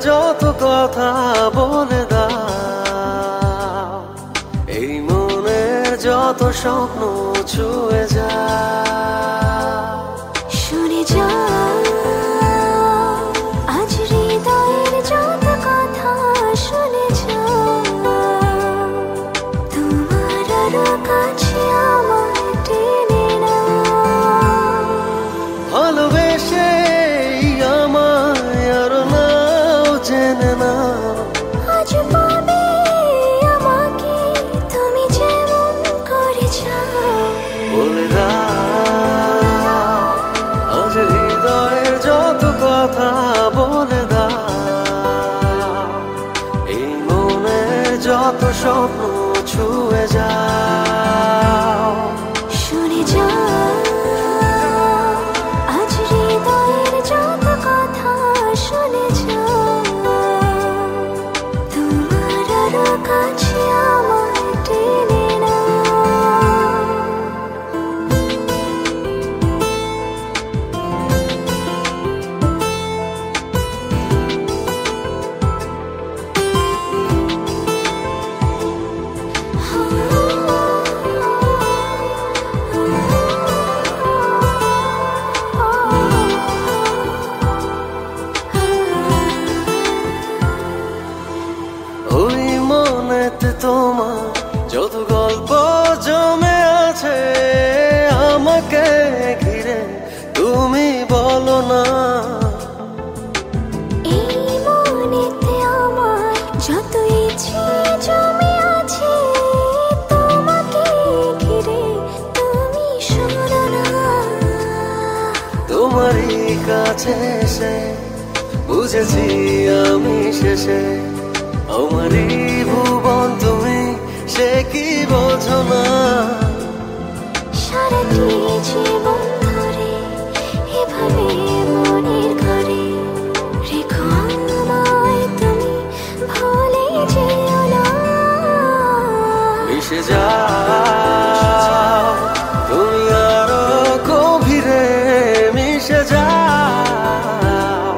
যত কথা বলে দাও, এই মনের যত স্বপ্ন ছুঁয়ে যাও। শুনে যাও আজ হৃদয়ের যত কথা, শুনে যাও তোমার আরো কাছে আমায় টেনে নাও। ভালোবেসে আমায় আরো নাও জেনে নাও, আজ পাবে আমাকে তুমি যেমন করে চাও। বলে দাও আজ হৃদয়ের যত কথা বলে দাও, এই মনের যত স্বপ্ন ছুঁয়ে যাও। শুনে যাও আজ হৃদয়ের যত কথা, শুনে যাও তোমার আরো কাছে আমায় টেনে নাও। ওই মনেতে তোমার যত গল্প জমে আছে আমাকে ঘিরে, তুমি বলো না। এই মনেতে আমার যত ইচ্ছে জমে আছে তোমাকে ঘিরে, তুমি শোনো না। তোমারই কাছে এসে বুঝেছি আমি শেষে, আমারই ভুবন তুমি, সে কি বোঝো না। সারাটি জীবন ধরে এভাবে মনের ঘরে রেখো আমায় তুমি, ভুলে যেও না। মিশে যাও তুমি আরো গভীরে, মিশে যাও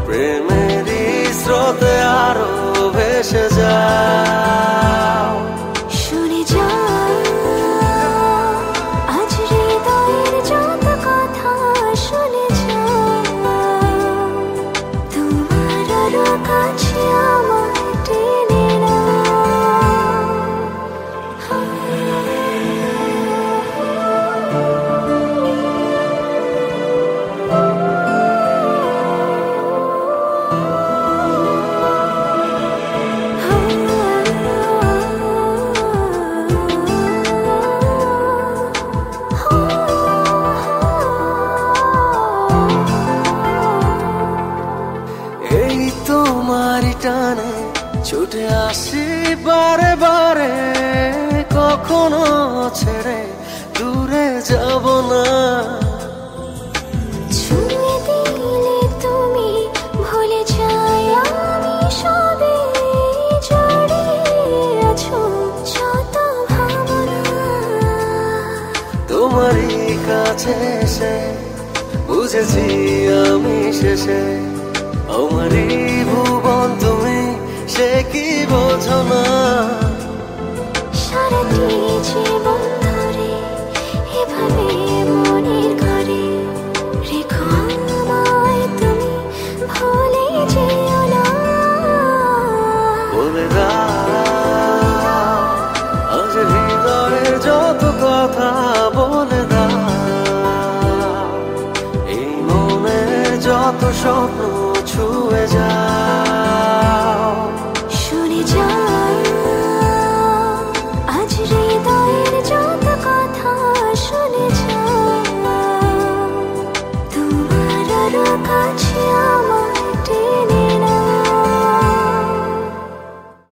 প্রেমেরই স্রোতে আরো ভেসে যাও। শুনে যাও আজ হৃদয়ের যত কথা, শুনে যাও তোমার আরো কাছে আমায় টেনে নাও। এই তোমারই টানে ছুটে আসি বারে বারে, কখনো ছেড়ে দূরে যাব না। ছুঁয়ে দিলে তুমি ভুলে যাই আমি সবে, জড়িয়ে আছো যত ভাবনা। তোমারই কাছে এসে বুঝেছি আমি শেষে, আমারই ভুবন তুমি, সে কি বোঝো না। সারাটি জীবন ধরে এভাবে মনের ঘরে রেখো আমায় তুমি, ভুলে যেও না। বলে দাও আজ হৃদয়ের যত কথা বলে দাও, এই মনের যত স্বপ্ন ছুঁয়ে যাও। শুনে যাও আজ হৃদয়ের যত কথা, শুনে যাও তোমার আরো কাছে